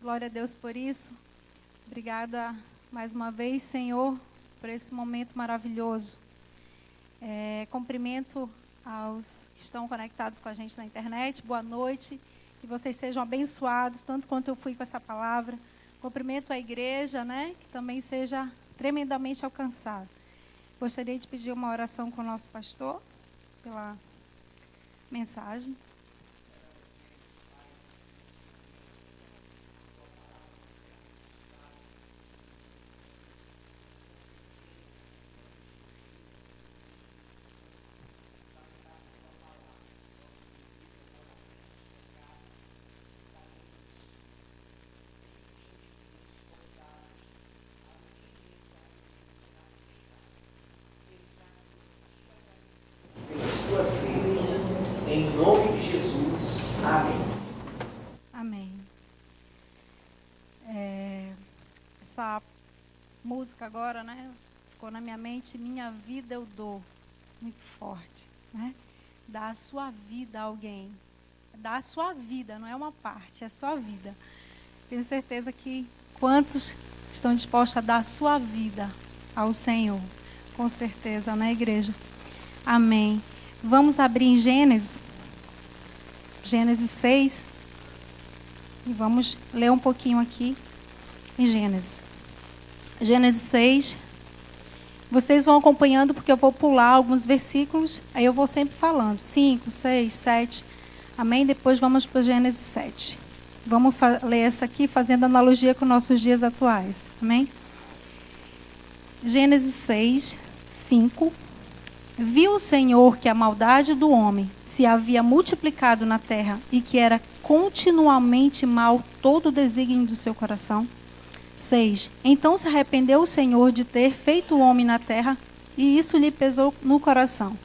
Glória a Deus por isso. Obrigada mais uma vez, Senhor, por esse momento maravilhoso. Cumprimento aos que estão conectados com a gente na internet. Boa noite. Que vocês sejam abençoados, tanto quanto eu fui com essa palavra. Cumprimento a igreja, que também seja tremendamente alcançada. Gostaria de pedir uma oração com o nosso pastor, pela mensagem. Em nome de Jesus. Amém. Amém. Essa música agora, ficou na minha mente. Minha vida eu dou. Muito forte, Dá a sua vida a alguém. Dá a sua vida, não é uma parte, é a sua vida. Tenho certeza que quantos estão dispostos a dar a sua vida ao Senhor? Com certeza, igreja? Amém. Vamos abrir em Gênesis 6, e vamos ler um pouquinho aqui em Gênesis 6. Vocês vão acompanhando, porque eu vou pular alguns versículos, aí eu vou sempre falando, 5, 6, 7, amém? Depois vamos para Gênesis 7. Vamos ler essa aqui, fazendo analogia com nossos dias atuais, amém? Gênesis 6, 5. Viu o Senhor que a maldade do homem se havia multiplicado na terra e que era continuamente mal todo o desígnio do seu coração. 6. Então se arrependeu o Senhor de ter feito o homem na terra, e isso lhe pesou no coração.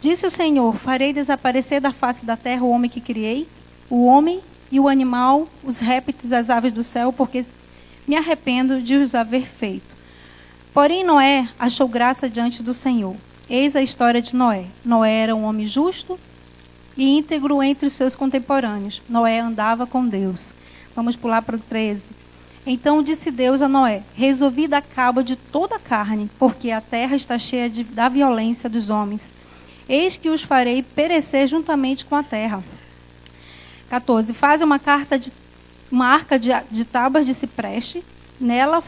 Disse o Senhor: farei desaparecer da face da terra o homem que criei, o homem e o animal, os répteis, as aves do céu, porque me arrependo de os haver feito. Porém Noé achou graça diante do Senhor. Eis a história de Noé. Noé era um homem justo e íntegro entre os seus contemporâneos. Noé andava com Deus. Vamos pular para o 13. Então disse Deus a Noé: resolvi dar cabo de toda a carne, porque a terra está cheia da violência dos homens. Eis que os farei perecer juntamente com a terra. 14. Faz uma arca de tábuas de cipreste, nela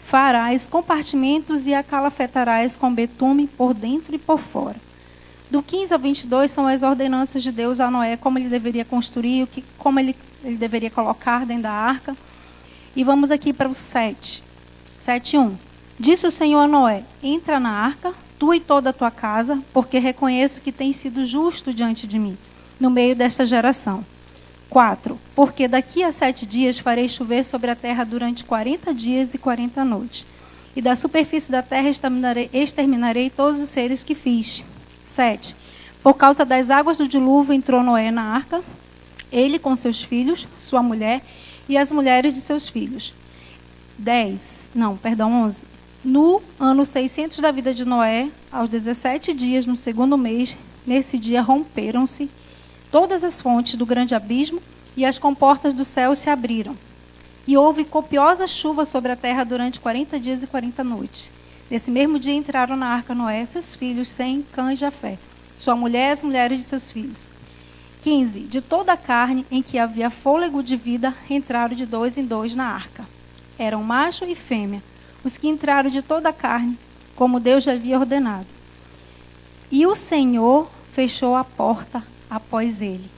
farás compartimentos e a calafetarás com betume por dentro e por fora. Do 15 ao 22 são as ordenanças de Deus a Noé, como ele deveria construir, como ele deveria colocar dentro da arca. E vamos aqui para o 7. 7:1. Disse o Senhor a Noé: entra na arca, tu e toda a tua casa, porque reconheço que tens sido justo diante de mim, no meio desta geração. 4. Porque daqui a 7 dias farei chover sobre a terra durante 40 dias e 40 noites. E da superfície da terra exterminarei todos os seres que fiz. 7. Por causa das águas do dilúvio entrou Noé na arca, ele com seus filhos, sua mulher e as mulheres de seus filhos. 11. No ano 600 da vida de Noé, aos 17 dias, no segundo mês, nesse dia romperam-se todas as fontes do grande abismo e as comportas do céu se abriram. E houve copiosa chuva sobre a terra durante 40 dias e 40 noites. Nesse mesmo dia entraram na arca Noé, seus filhos, Sem, Cã e Jafé, sua mulher e as mulheres de seus filhos. 15. De toda a carne em que havia fôlego de vida, entraram de 2 em 2 na arca. Eram macho e fêmea, os que entraram de toda a carne, como Deus já havia ordenado. E o Senhor fechou a porta após ele.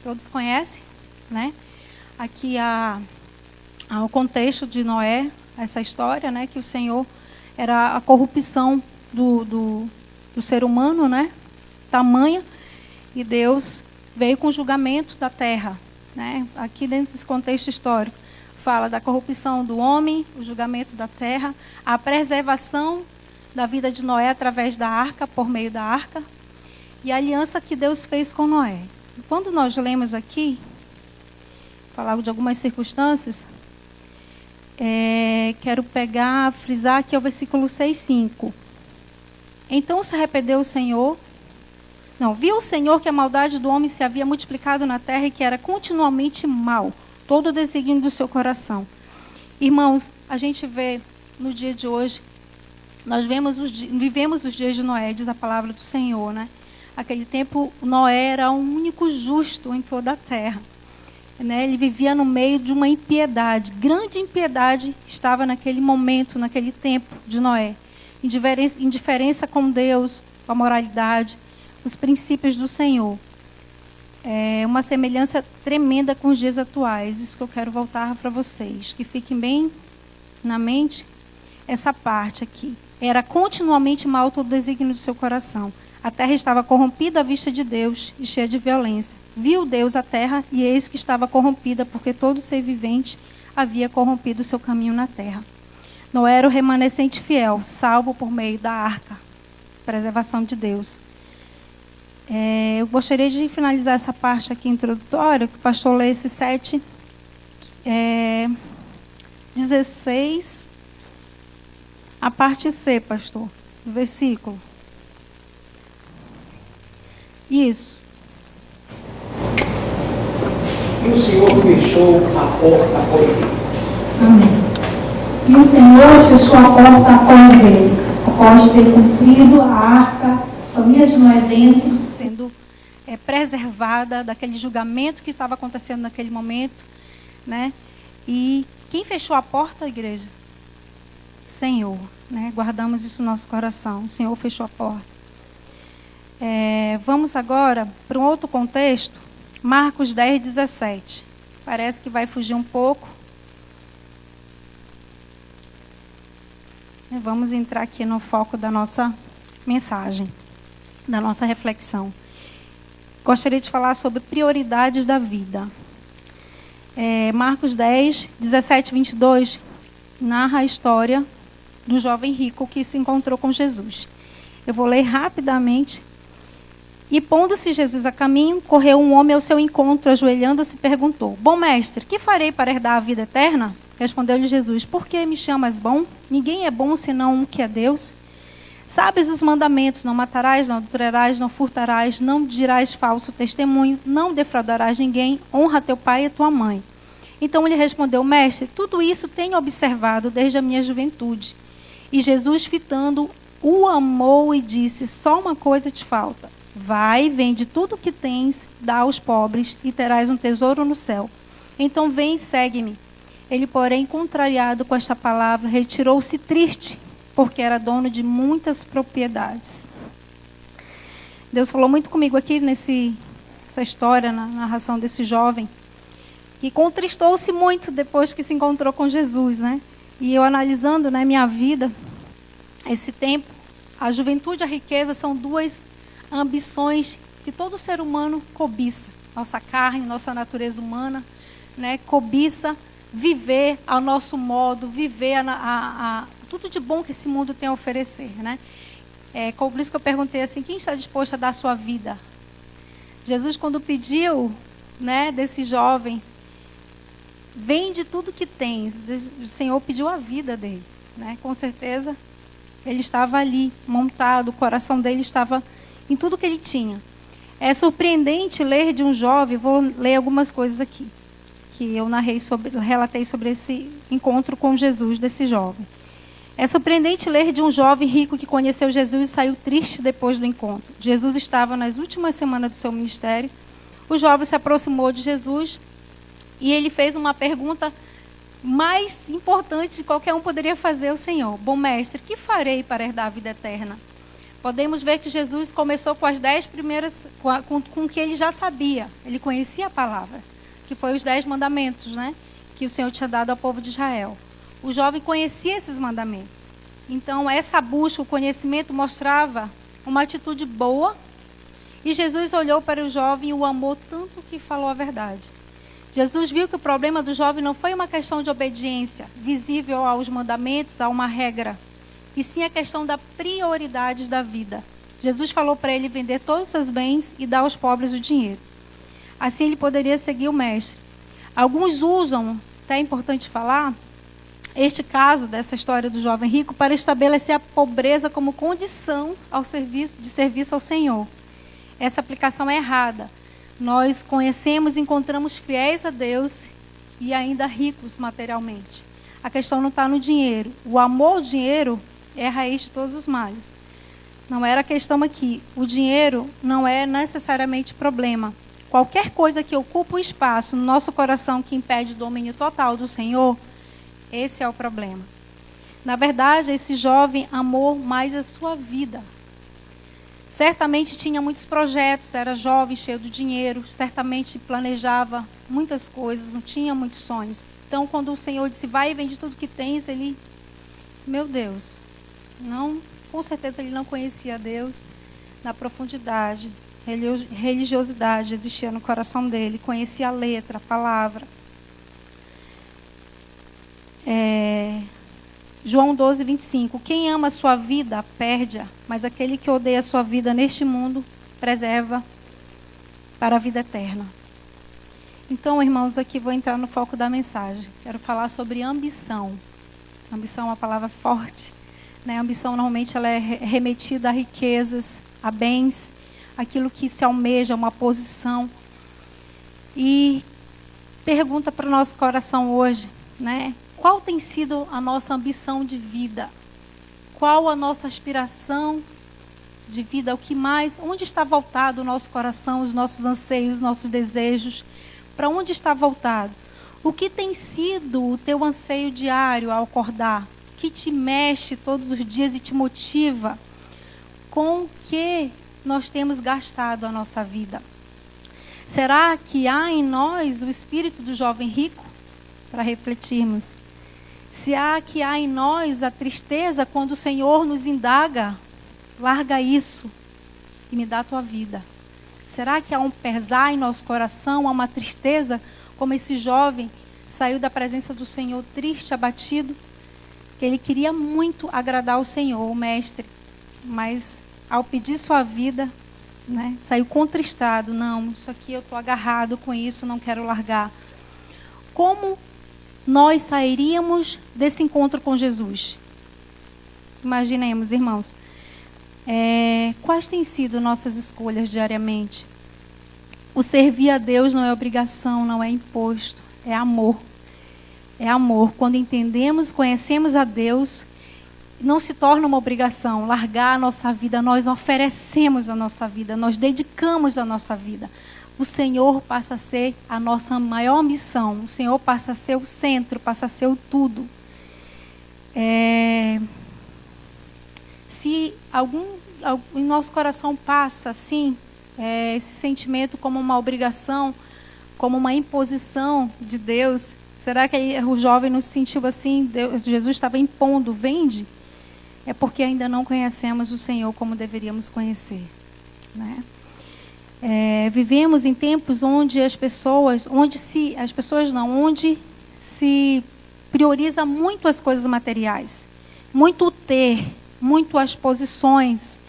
Todos conhecem, Aqui o contexto de Noé, essa história, que o Senhor era a corrupção do ser humano, tamanha, e Deus veio com o julgamento da terra, Aqui dentro desse contexto histórico, fala da corrupção do homem, o julgamento da terra, a preservação da vida de Noé através da arca, por meio da arca, e a aliança que Deus fez com Noé. Quando nós lemos aqui, falar de algumas circunstâncias, quero frisar aqui o versículo 6:5. Então se arrependeu o Senhor. Viu o Senhor que a maldade do homem se havia multiplicado na terra e que era continuamente mal todo o desígnio do seu coração. Irmãos, a gente vê no dia de hoje, nós vivemos os dias de Noé, diz a palavra do Senhor, né? Aquele tempo, Noé era o único justo em toda a terra. Né? Ele vivia no meio de uma impiedade. Grande impiedade estava naquele momento, naquele tempo de Noé. Indiferença com Deus, com a moralidade, os princípios do Senhor. É uma semelhança tremenda com os dias atuais. Isso que eu quero voltar para vocês. Que fiquem bem na mente essa parte aqui. Era continuamente mal todo o desígnio do seu coração. A terra estava corrompida à vista de Deus e cheia de violência. Viu Deus a terra e eis que estava corrompida, porque todo ser vivente havia corrompido o seu caminho na terra. Noé era o remanescente fiel, salvo por meio da arca, preservação de Deus. Eu gostaria de finalizar essa parte aqui introdutória, que o pastor lê esse 7, 16, a parte C, pastor, do versículo. Isso. E o Senhor fechou a porta após ele. Amém. E o Senhor fechou a porta após ele, após ter cumprido a arca, a família de Noé dentro, sendo preservada daquele julgamento que estava acontecendo naquele momento, né? E quem fechou a porta, igreja? Senhor, né? Guardamos isso no nosso coração. O Senhor fechou a porta. Vamos agora para um outro contexto, Marcos 10, 17. Parece que vai fugir um pouco. Vamos entrar aqui no foco da nossa mensagem, da nossa reflexão. Gostaria de falar sobre prioridades da vida. Marcos 10, 17, 22, narra a história do jovem rico que se encontrou com Jesus. Eu vou ler rapidamente. E pondo-se Jesus a caminho, correu um homem ao seu encontro, ajoelhando-se, perguntou: Bom mestre, que farei para herdar a vida eterna? Respondeu-lhe Jesus: Por que me chamas bom? Ninguém é bom senão um que é Deus. Sabes os mandamentos: não matarás, não adulterarás, não furtarás, não dirás falso testemunho, não defraudarás ninguém, honra teu pai e tua mãe. Então ele respondeu: Mestre, tudo isso tenho observado desde a minha juventude. E Jesus, fitando, o amou e disse: Só uma coisa te falta. Vai, vende tudo o que tens, dá aos pobres, e terás um tesouro no céu. Então vem e segue-me. Ele, porém, contrariado com esta palavra, retirou-se triste, porque era dono de muitas propriedades. Deus falou muito comigo aqui nessa história, na narração desse jovem, que contristou-se muito depois que se encontrou com Jesus, né? E eu analisando, né, minha vida, esse tempo, a juventude e a riqueza são duas ambições que todo ser humano cobiça. Nossa carne, nossa natureza humana, né, cobiça viver ao nosso modo, viver tudo de bom que esse mundo tem a oferecer, né? Por isso que eu perguntei assim: quem está disposto a dar a sua vida? Jesus, quando pediu, né, desse jovem, vende tudo que tens, o Senhor pediu a vida dele, né? Com certeza ele estava ali montado, o coração dele estava em tudo que ele tinha. É surpreendente ler de um jovem, vou ler algumas coisas aqui, que eu relatei sobre esse encontro com Jesus desse jovem. É surpreendente ler de um jovem rico que conheceu Jesus e saiu triste depois do encontro. Jesus estava nas últimas semanas do seu ministério. O jovem se aproximou de Jesus e ele fez uma pergunta mais importante de qualquer um poderia fazer ao Senhor: Bom mestre, que farei para herdar a vida eterna? Podemos ver que Jesus começou com as 10 primeiras, com o que ele já sabia. Ele conhecia a palavra, que foi os 10 mandamentos, né, que o Senhor tinha dado ao povo de Israel. O jovem conhecia esses mandamentos. Então, essa busca, o conhecimento, mostrava uma atitude boa. E Jesus olhou para o jovem e o amou tanto que falou a verdade. Jesus viu que o problema do jovem não foi uma questão de obediência, visível aos mandamentos, a uma regra, e sim a questão das prioridades da vida. Jesus falou para ele vender todos os seus bens e dar aos pobres o dinheiro. Assim ele poderia seguir o mestre. Alguns usam, até é importante falar, este caso dessa história do jovem rico para estabelecer a pobreza como condição de serviço ao Senhor. Essa aplicação é errada. Nós conhecemos e encontramos fiéis a Deus e ainda ricos materialmente. A questão não está no dinheiro. O amor ao dinheiro é a raiz de todos os males. Não era a questão aqui. O dinheiro não é necessariamente problema. Qualquer coisa que ocupa o espaço no nosso coração que impede o domínio total do Senhor, esse é o problema. Na verdade, esse jovem amou mais a sua vida. Certamente tinha muitos projetos, era jovem, cheio de dinheiro, certamente planejava muitas coisas, não tinha muitos sonhos. Então, quando o Senhor disse, vai e vende tudo que tens, ele disse, meu Deus, não, com certeza ele não conhecia Deus na profundidade. Religiosidade existia no coração dele, conhecia a letra, a palavra. João 12, 25. Quem ama a sua vida, perde-a, mas aquele que odeia a sua vida neste mundo, preserva para a vida eterna. Então, irmãos, aqui vou entrar no foco da mensagem. Quero falar sobre ambição. Ambição é uma palavra forte, né? A ambição, normalmente, ela é remetida a riquezas, a bens, aquilo que se almeja, uma posição. E pergunta para o nosso coração hoje, né? Qual tem sido a nossa ambição de vida? Qual a nossa aspiração de vida? O que mais? Onde está voltado o nosso coração, os nossos anseios, os nossos desejos? Para onde está voltado? O que tem sido o teu anseio diário ao acordar? Que te mexe todos os dias e te motiva? Com o que nós temos gastado a nossa vida? Será que há em nós o espírito do jovem rico? Para refletirmos. Se há em nós a tristeza quando o Senhor nos indaga, larga isso e me dá a tua vida. Será que há um pesar em nosso coração, há uma tristeza, como esse jovem saiu da presença do Senhor triste, abatido, que ele queria muito agradar o Senhor, o Mestre, mas ao pedir sua vida, né, saiu contristado. Não, isso aqui eu estou agarrado com isso, não quero largar. Como nós sairíamos desse encontro com Jesus? Imaginemos, irmãos, quais têm sido nossas escolhas diariamente? O servir a Deus não é obrigação, não é imposto, é amor. É amor. Quando entendemos, conhecemos a Deus, não se torna uma obrigação largar a nossa vida, nós oferecemos a nossa vida, nós dedicamos a nossa vida. O Senhor passa a ser a nossa maior missão. O Senhor passa a ser o centro, passa a ser o tudo. Se em nosso coração passa assim, esse sentimento como uma obrigação, como uma imposição de Deus, será que o jovem não se sentiu assim? Jesus estava impondo, vende? É porque ainda não conhecemos o Senhor como deveríamos conhecer, né? Vivemos em tempos onde onde se prioriza muito as coisas materiais, muito o ter, muito as posições,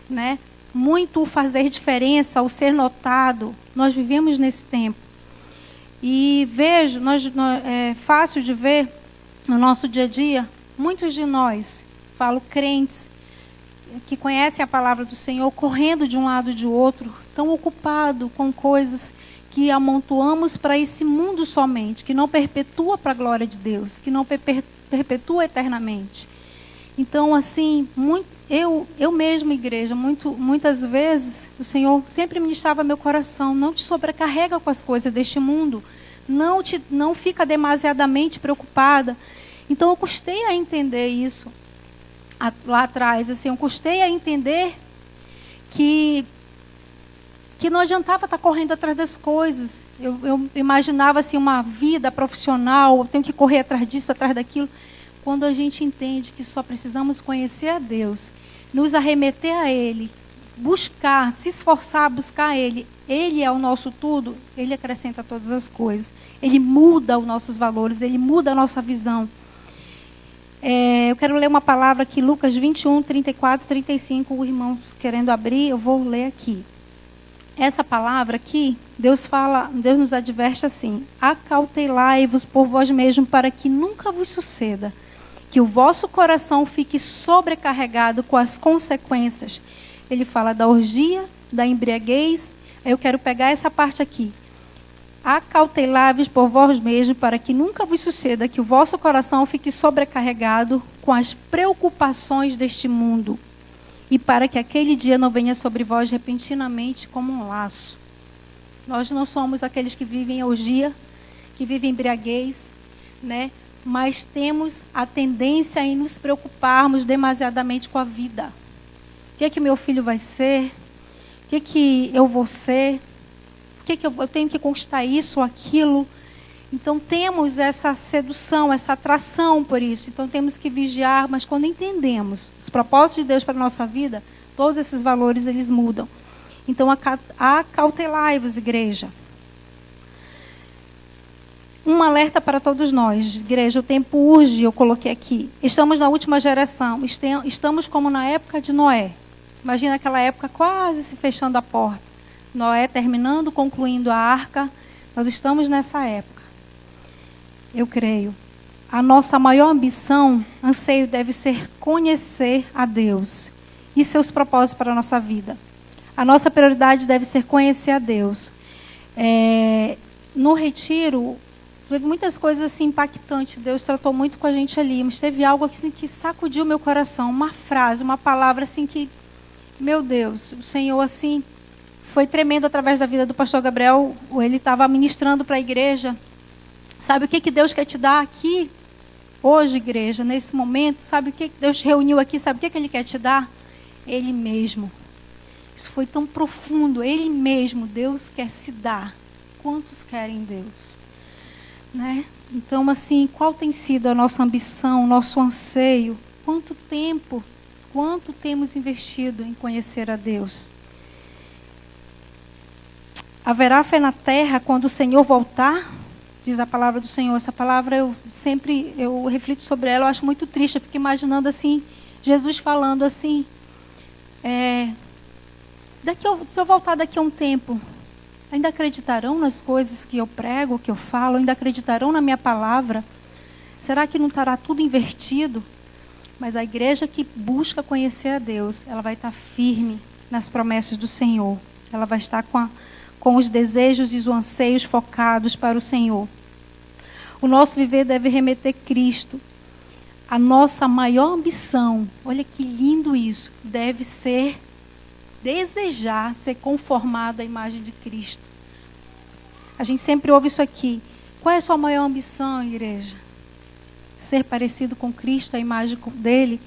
né? Muito o fazer diferença, o ser notado. Nós vivemos nesse tempo. E é fácil de ver no nosso dia a dia, muitos de nós, falo crentes, que conhecem a palavra do Senhor, correndo de um lado e de outro, tão ocupado com coisas que amontoamos para esse mundo somente, que não perpetua para a glória de Deus, que não perpetua eternamente. Então, assim, eu mesma, igreja, muitas vezes, o Senhor sempre ministrava meu coração, não te sobrecarrega com as coisas deste mundo, não fica demasiadamente preocupada. Então, eu custei a entender isso lá atrás, assim, eu custei a entender que não adiantava estar correndo atrás das coisas. Eu imaginava assim, uma vida profissional, eu tenho que correr atrás disso, atrás daquilo. Quando a gente entende que só precisamos conhecer a Deus, nos arremeter a Ele, buscar, se esforçar a buscar Ele, Ele é o nosso tudo, Ele acrescenta todas as coisas. Ele muda os nossos valores, Ele muda a nossa visão. Eu quero ler uma palavra aqui, Lucas 21, 34, 35, o irmão querendo abrir, eu vou ler aqui. Essa palavra aqui, Deus nos adverte assim: acautelai-vos por vós mesmos para que nunca vos suceda que o vosso coração fique sobrecarregado com as consequências. Ele fala da orgia, da embriaguez. Eu quero pegar essa parte aqui. Acautelai-vos por vós mesmos, para que nunca vos suceda que o vosso coração fique sobrecarregado com as preocupações deste mundo, e para que aquele dia não venha sobre vós repentinamente como um laço. Nós não somos aqueles que vivem em orgia, que vivem em embriaguez, né? Mas temos a tendência em nos preocuparmos demasiadamente com a vida. O que é que meu filho vai ser? O que é que eu vou ser? O que é que eu tenho que conquistar isso ou aquilo? Então temos essa sedução, essa atração por isso. Então temos que vigiar, mas quando entendemos os propósitos de Deus para a nossa vida, todos esses valores eles mudam. Então acautelai-vos, igreja. Um alerta para todos nós, igreja, o tempo urge, eu coloquei aqui. Estamos na última geração, estamos como na época de Noé. Imagina aquela época quase se fechando a porta. Noé terminando, concluindo a arca. Nós estamos nessa época. Eu creio. A nossa maior ambição, anseio deve ser conhecer a Deus e seus propósitos para a nossa vida. A nossa prioridade deve ser conhecer a Deus. No retiro, teve muitas coisas assim impactantes. Deus tratou muito com a gente ali, mas teve algo assim que sacudiu meu coração. Uma frase, uma palavra assim que, meu Deus, o Senhor assim foi tremendo através da vida do pastor Gabriel. Ele estava ministrando para a igreja. Sabe o que Deus quer te dar aqui hoje, igreja, nesse momento? Sabe o que Deus reuniu aqui? Sabe o que Ele quer te dar? Ele mesmo. Isso foi tão profundo. Ele mesmo, Deus quer se dar. Quantos querem Deus? Né? Então, assim, qual tem sido a nossa ambição, o nosso anseio? Quanto temos investido em conhecer a Deus? Haverá fé na terra quando o Senhor voltar? Diz a palavra do Senhor. Essa palavra eu reflito sobre ela, eu acho muito triste. Eu fico imaginando assim, Jesus falando assim, se eu voltar daqui a um tempo, ainda acreditarão nas coisas que eu prego, que eu falo? Ainda acreditarão na minha palavra? Será que não estará tudo invertido? Mas a igreja que busca conhecer a Deus, ela vai estar firme nas promessas do Senhor. Ela vai estar com os desejos e os anseios focados para o Senhor. O nosso viver deve remeter Cristo. A nossa maior ambição, olha que lindo isso, deve ser desejar ser conformado à imagem de Cristo. A gente sempre ouve isso aqui. Qual é a sua maior ambição, igreja? Ser parecido com Cristo, a imagem dele.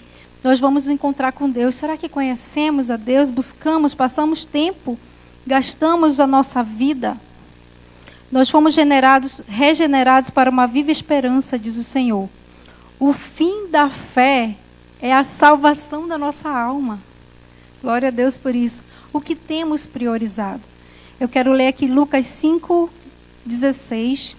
Nós vamos nos encontrar com Deus. Será que conhecemos a Deus? Buscamos, passamos tempo, gastamos a nossa vida? Nós fomos regenerados para uma viva esperança, diz o Senhor. O fim da fé é a salvação da nossa alma. Glória a Deus por isso. O que temos priorizado? Eu quero ler aqui Lucas 5:16.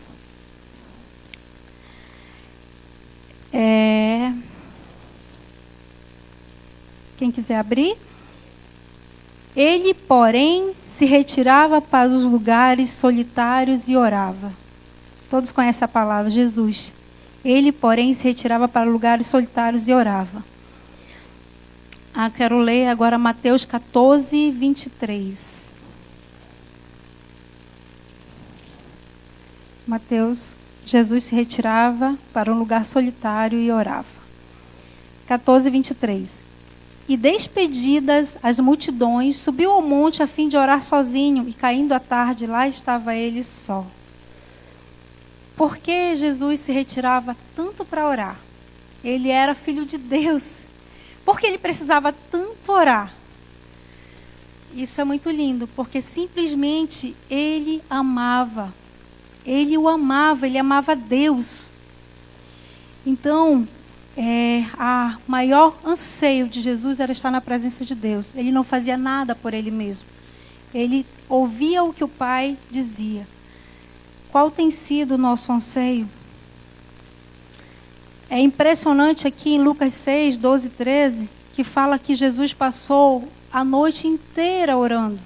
Quem quiser abrir. Ele, porém, se retirava para os lugares solitários e orava. Todos conhecem a palavra, Jesus. Ele, porém, se retirava para lugares solitários e orava. Quero ler agora Mateus 14:23. Jesus se retirava para um lugar solitário e orava. 14:23. E despedidas as multidões, subiu ao monte a fim de orar sozinho, e caindo a tarde, lá estava ele só. Por que Jesus se retirava tanto para orar? Ele era filho de Deus. Por que ele precisava tanto orar? Isso é muito lindo, porque simplesmente ele amava. Ele o amava, ele amava Deus. Então, a maior anseio de Jesus era estar na presença de Deus. Ele não fazia nada por ele mesmo. Ele ouvia o que o Pai dizia. Qual tem sido o nosso anseio? É impressionante aqui em Lucas 6, 12 e 13, que fala que Jesus passou a noite inteira orando,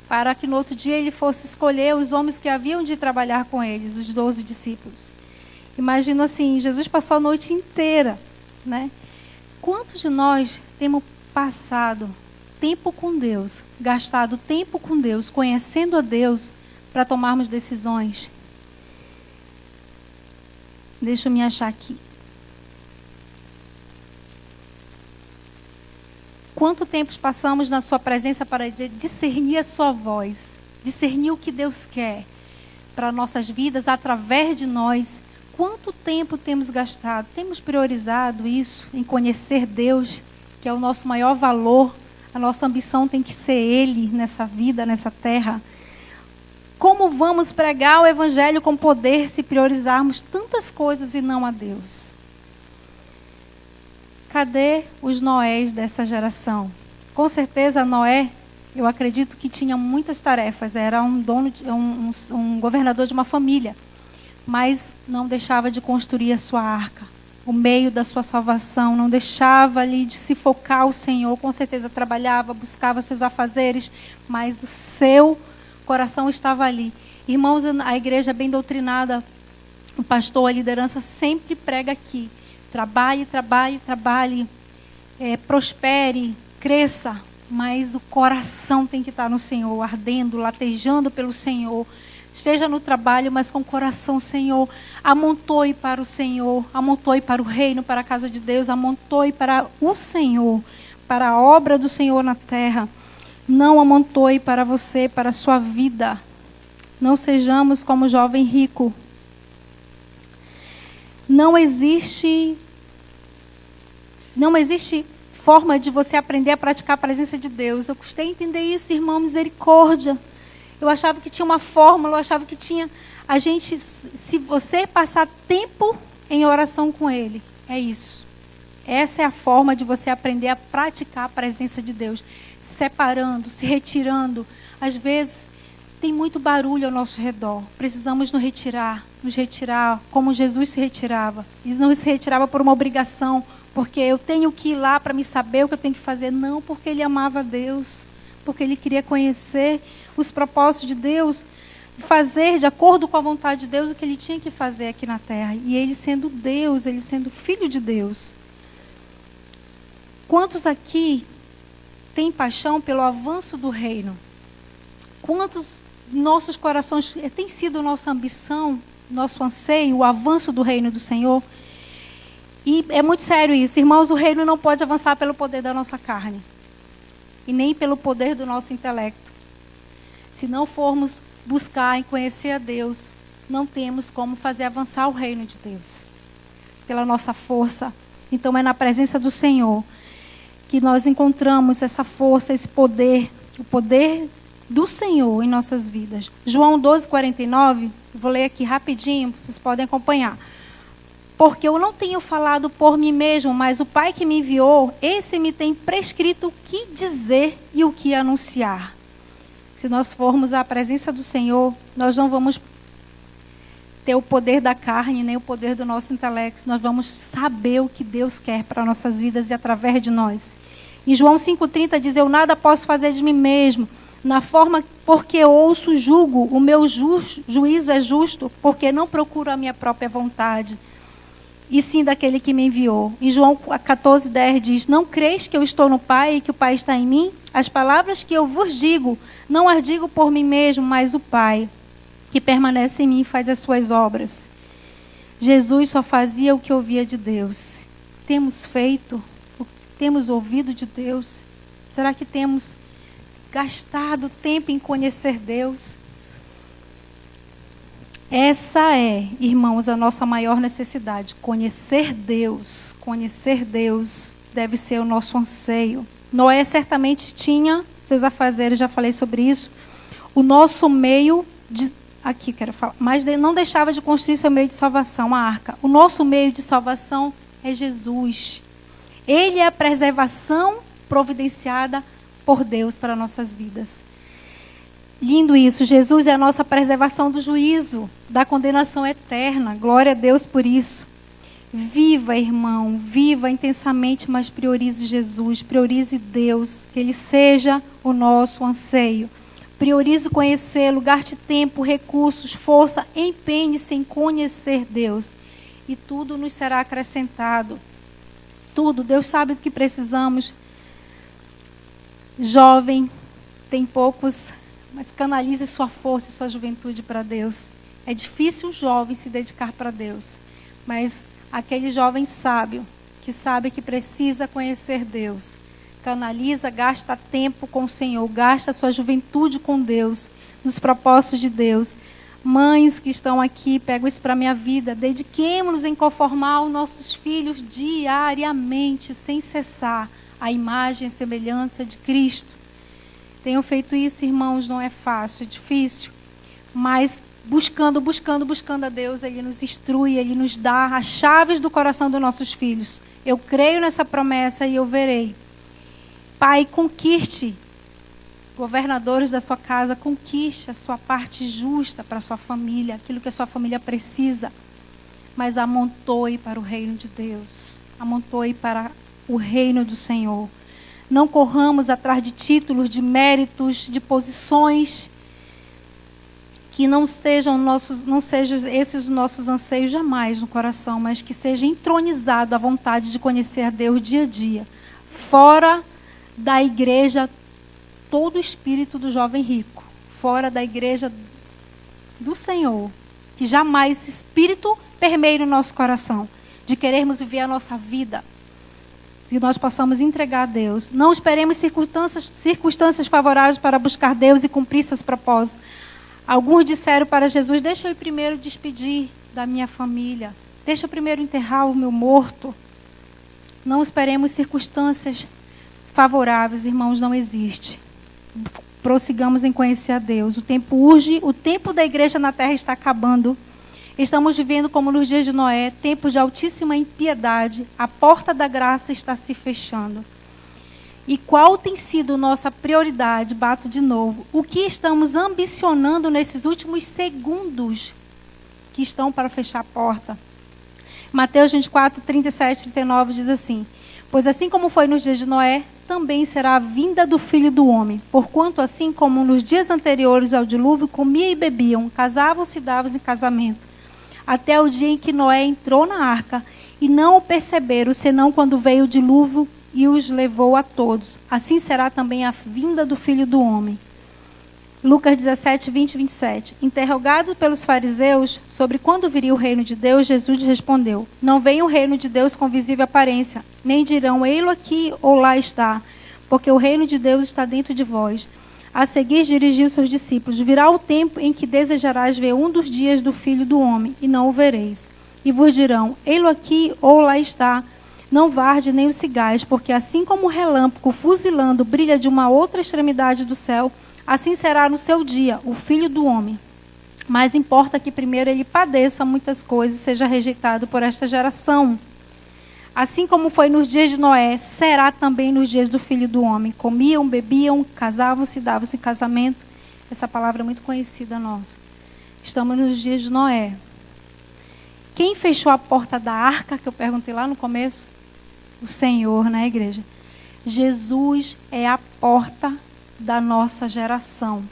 para que no outro dia ele fosse escolher os homens que haviam de trabalhar com eles, os 12 discípulos. Imagina assim, Jesus passou a noite inteira, né? Quantos de nós temos passado tempo com Deus, gastado tempo com Deus, conhecendo a Deus, para tomarmos decisões. Deixa eu me achar aqui. Quanto tempo passamos na sua presença para discernir a sua voz, discernir o que Deus quer para nossas vidas, através de nós? Quanto tempo temos gastado? Temos priorizado isso, em conhecer Deus, que é o nosso maior valor? A nossa ambição tem que ser Ele nessa vida, nessa terra. Como vamos pregar o Evangelho com poder se priorizarmos tantas coisas e não a Deus? Cadê os Noés dessa geração? Com certeza Noé, eu acredito que tinha muitas tarefas. Era um governador de uma família. Mas não deixava de construir a sua arca. O meio da sua salvação. Não deixava ali de se focar ao Senhor. Com certeza trabalhava, buscava seus afazeres. Mas o seu coração estava ali. Irmãos, a igreja é bem doutrinada. O pastor, a liderança sempre prega aqui. Trabalhe, trabalhe, trabalhe. Prospere, cresça. Mas o coração tem que estar no Senhor, ardendo, latejando pelo Senhor. Esteja no trabalho, mas com o coração, Senhor. Amontoe para o Senhor, amontoe para o reino, para a casa de Deus, amontoe para o Senhor, para a obra do Senhor na terra. Não amontoe para você, para a sua vida. Não sejamos como o jovem rico. Não existe forma de você aprender a praticar a presença de Deus. Eu custei a entender isso, irmão, misericórdia. Eu achava que tinha uma fórmula, eu achava que tinha... se você passar tempo em oração com Ele, é isso. Essa é a forma de você aprender a praticar a presença de Deus. Se separando, se retirando. Às vezes, tem muito barulho ao nosso redor. Precisamos nos retirar como Jesus se retirava. Ele não se retirava por uma obrigação, porque eu tenho que ir lá para me saber o que eu tenho que fazer. Não, porque ele amava Deus, porque ele queria conhecer os propósitos de Deus, fazer de acordo com a vontade de Deus o que ele tinha que fazer aqui na terra. E ele sendo Deus, ele sendo filho de Deus. Quantos aqui têm paixão pelo avanço do reino? Quantos nossos corações tem sido nossa ambição, nosso anseio, o avanço do reino do Senhor? E é muito sério isso, irmãos. O reino não pode avançar pelo poder da nossa carne e nem pelo poder do nosso intelecto. Se não formos buscar e conhecer a Deus, não temos como fazer avançar o reino de Deus pela nossa força. Então é na presença do Senhor que nós encontramos essa força, esse poder, o poder do Senhor em nossas vidas. João 12:49, vou ler aqui rapidinho, vocês podem acompanhar. Porque eu não tenho falado por mim mesmo, mas o Pai que me enviou, esse me tem prescrito o que dizer e o que anunciar. Se nós formos à presença do Senhor, nós não vamos ter o poder da carne, nem o poder do nosso intelecto. Nós vamos saber o que Deus quer para nossas vidas e através de nós. Em João 5,30 diz, eu nada posso fazer de mim mesmo. Na forma, porque ouço, julgo, o meu juízo é justo, porque não procuro a minha própria vontade, e sim daquele que me enviou. Em João 14:10 diz, não creis que eu estou no Pai e que o Pai está em mim? As palavras que eu vos digo, não as digo por mim mesmo, mas o Pai, que permanece em mim, faz as suas obras. Jesus só fazia o que ouvia de Deus. Temos feito, temos ouvido de Deus? Será que temos gastado tempo em conhecer Deus? Essa é, irmãos, a nossa maior necessidade. Conhecer Deus. Conhecer Deus deve ser o nosso anseio. Noé certamente tinha seus afazeres, já falei sobre isso. O nosso meio de... Aqui quero falar. Mas não deixava de construir seu meio de salvação, a arca. O nosso meio de salvação é Jesus. Ele é a preservação providenciada por Deus para nossas vidas. Lindo isso. Jesus é a nossa preservação do juízo, da condenação eterna. Glória a Deus por isso. Viva, irmão, viva intensamente, mas priorize Jesus, priorize Deus, que Ele seja o nosso anseio. Priorize conhecê-lo, gaste tempo, recursos, força, empenhe-se em conhecer Deus. E tudo nos será acrescentado. Tudo, Deus sabe do que precisamos. Jovem, tem poucos mas canalize sua força e sua juventude para Deus. É difícil um jovem se dedicar para Deus, mas aquele jovem sábio, que sabe que precisa conhecer Deus, canaliza, gasta tempo com o Senhor, gasta sua juventude com Deus, nos propósitos de Deus. Mães que estão aqui, pego isso para a minha vida, dediquemos-nos em conformar os nossos filhos diariamente, sem cessar, à imagem e semelhança de Cristo. Tenho feito isso, irmãos, não é fácil, é difícil, mas buscando a Deus, Ele nos instrui, Ele nos dá as chaves do coração dos nossos filhos. Eu creio nessa promessa e eu verei. Pai, conquiste, governadores da sua casa, conquiste a sua parte justa para a sua família, aquilo que a sua família precisa, mas amontoe para o reino de Deus, amontoe para o reino do Senhor. Não corramos atrás de títulos, de méritos, de posições que não sejam esses os nossos anseios jamais no coração, mas que seja entronizado a vontade de conhecer a Deus dia a dia. Fora da igreja, todo o espírito do jovem rico. Fora da igreja do Senhor. Que jamais esse espírito permeie no nosso coração. De querermos viver a nossa vida. Que nós possamos entregar a Deus. Não esperemos circunstâncias favoráveis para buscar Deus e cumprir seus propósitos. Alguns disseram para Jesus: deixa eu primeiro despedir da minha família. Deixa eu primeiro enterrar o meu morto. Não esperemos circunstâncias favoráveis, irmãos, não existe. Prossigamos em conhecer a Deus. O tempo urge, o tempo da igreja na terra está acabando. Estamos vivendo como nos dias de Noé, tempos de altíssima impiedade. A porta da graça está se fechando. E qual tem sido nossa prioridade? Bato de novo. O que estamos ambicionando nesses últimos segundos que estão para fechar a porta? Mateus 24, 37 e 39 diz assim: pois assim como foi nos dias de Noé, também será a vinda do Filho do Homem. Porquanto assim como nos dias anteriores ao dilúvio, comiam e bebiam, casavam-se e davam em casamento, até o dia em que Noé entrou na arca, e não o perceberam, senão quando veio o dilúvio e os levou a todos. Assim será também a vinda do Filho do Homem. Lucas 17, 20 e 27. Interrogado pelos fariseus sobre quando viria o reino de Deus, Jesus respondeu: não vem o reino de Deus com visível aparência, nem dirão, ei-lo aqui ou lá está, porque o reino de Deus está dentro de vós. A seguir dirigiu seus discípulos: virá o tempo em que desejarás ver um dos dias do Filho do Homem, e não o vereis. E vos dirão, ei-lo aqui ou lá está. Não varde nem os cigais, porque assim como o relâmpago fuzilando brilha de uma outra extremidade do céu, assim será no seu dia o Filho do Homem. Mas importa que primeiro ele padeça muitas coisas e seja rejeitado por esta geração. Assim como foi nos dias de Noé, será também nos dias do Filho do Homem. Comiam, bebiam, casavam-se, davam-se em casamento. Essa palavra é muito conhecida nossa. Estamos nos dias de Noé. Quem fechou a porta da arca, que eu perguntei lá no começo? O Senhor, né, igreja? Jesus é a porta da nossa geração.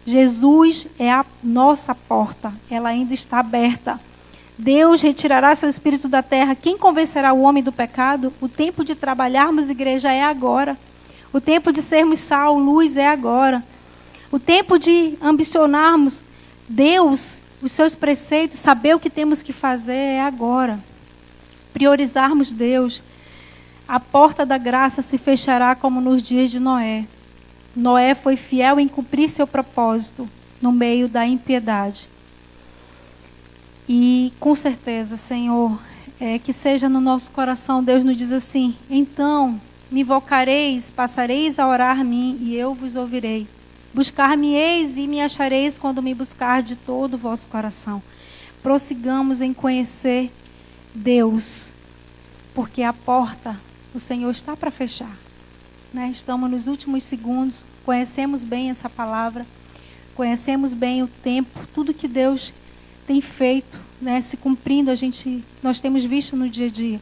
Jesus é a nossa porta. Ela ainda está aberta. Deus retirará seu espírito da terra. Quem convencerá o homem do pecado? O tempo de trabalharmos, igreja, é agora. O tempo de sermos sal, luz, é agora. O tempo de ambicionarmos Deus, os seus preceitos, saber o que temos que fazer, é agora. Priorizarmos Deus. A porta da graça se fechará como nos dias de Noé. Noé foi fiel em cumprir seu propósito no meio da impiedade. E com certeza, Senhor, que seja no nosso coração, Deus nos diz assim: então me invocareis, passareis a orar a mim e eu vos ouvirei. Buscar-me-eis e me achareis quando me buscar de todo o vosso coração. Prossigamos em conhecer Deus, porque a porta o Senhor está para fechar. Né? Estamos nos últimos segundos, conhecemos bem essa palavra, conhecemos bem o tempo, tudo que Deus tem feito, né, se cumprindo, nós temos visto no dia a dia.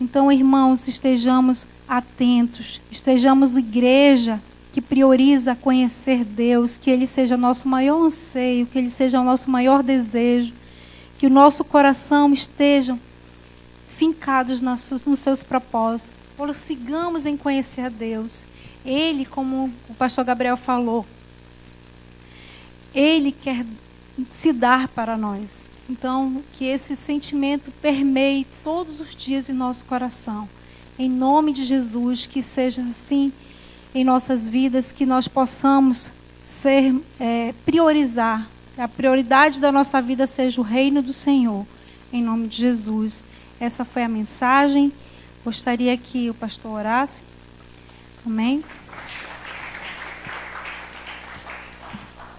Então, irmãos, estejamos atentos, estejamos igreja que prioriza conhecer Deus, que Ele seja nosso maior anseio, que Ele seja o nosso maior desejo, que o nosso coração esteja fincados nos seus propósitos. Prossigamos em conhecer a Deus. Ele, como o pastor Gabriel falou, Ele quer se dar para nós. Então, que esse sentimento permeie todos os dias em nosso coração. Em nome de Jesus, que seja assim em nossas vidas, que nós possamos priorizar. A prioridade da nossa vida seja o reino do Senhor. Em nome de Jesus. Essa foi a mensagem. Gostaria que o pastor orasse. Amém.